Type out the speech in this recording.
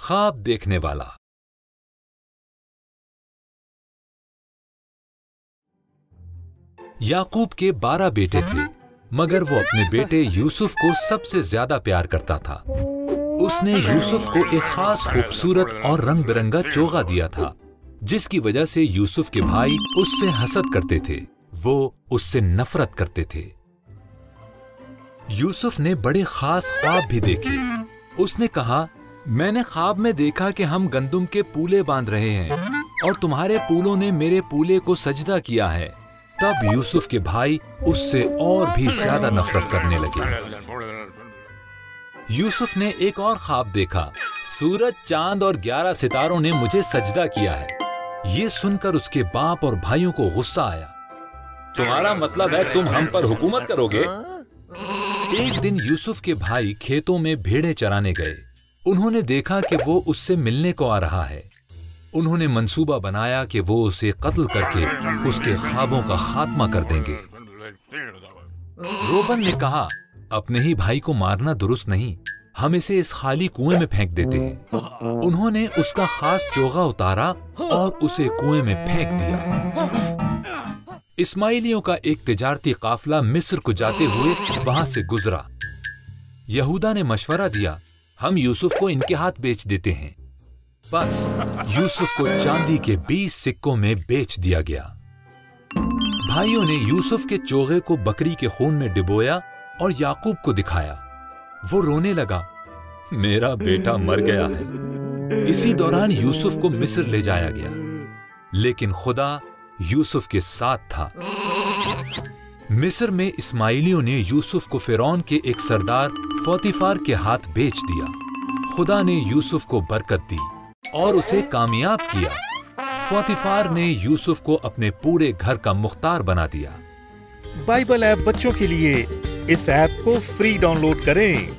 ख्वाब देखने वाला। याकूब के 12 बेटे थे, मगर वो अपने बेटे यूसुफ को सबसे ज्यादा प्यार करता था। उसने यूसुफ को एक खास खूबसूरत और रंग बिरंगा चोगा दिया था, जिसकी वजह से यूसुफ के भाई उससे हसद करते थे, वो उससे नफरत करते थे। यूसुफ ने बड़े खास ख्वाब भी देखे। उसने कहा, मैंने ख्वाब में देखा कि हम गंदुम के पूले बांध रहे हैं और तुम्हारे पूलों ने मेरे पूले को सजदा किया है। तब यूसुफ के भाई उससे और भी ज्यादा नफरत करने लगे। यूसुफ ने एक और ख्वाब देखा, सूरज, चांद और 11 सितारों ने मुझे सजदा किया है। ये सुनकर उसके बाप और भाइयों को गुस्सा आया। तुम्हारा मतलब है तुम हम पर हुकूमत करोगे? एक दिन यूसुफ के भाई खेतों में भेड़ें चराने गए। उन्होंने देखा कि वो उससे मिलने को आ रहा है। उन्होंने मंसूबा बनाया कि वो उसे कत्ल करके उसके ख्वाबों का खात्मा कर देंगे। रोबन ने कहा, अपने ही भाई को मारना दुरुस्त नहीं, हम इसे इस खाली कुएं में फेंक देते हैं। उन्होंने उसका खास चोगा उतारा और उसे कुएं में फेंक दिया। इस्माइलियों का एक तिजारती काफिला मिस्र को जाते हुए वहां से गुजरा। यहूदा ने मशवरा दिया, हम यूसुफ को इनके हाथ बेच देते हैं। बस यूसुफ को चांदी के 20 सिक्कों में बेच दिया गया। भाइयों ने यूसुफ के चोगे को बकरी के खून में डिबोया और याकूब को दिखाया। वो रोने लगा, मेरा बेटा मर गया है। इसी दौरान यूसुफ को मिस्र ले जाया गया, लेकिन खुदा यूसुफ के साथ था। मिस्र में इस्माइलियों ने यूसुफ को फिरौन के एक सरदार पोतीफार के हाथ बेच दिया। खुदा ने यूसुफ को बरकत दी और उसे कामयाब किया। पोतीफार ने यूसुफ को अपने पूरे घर का मुख्तार बना दिया। बाइबल ऐप बच्चों के लिए इस ऐप को फ्री डाउनलोड करें।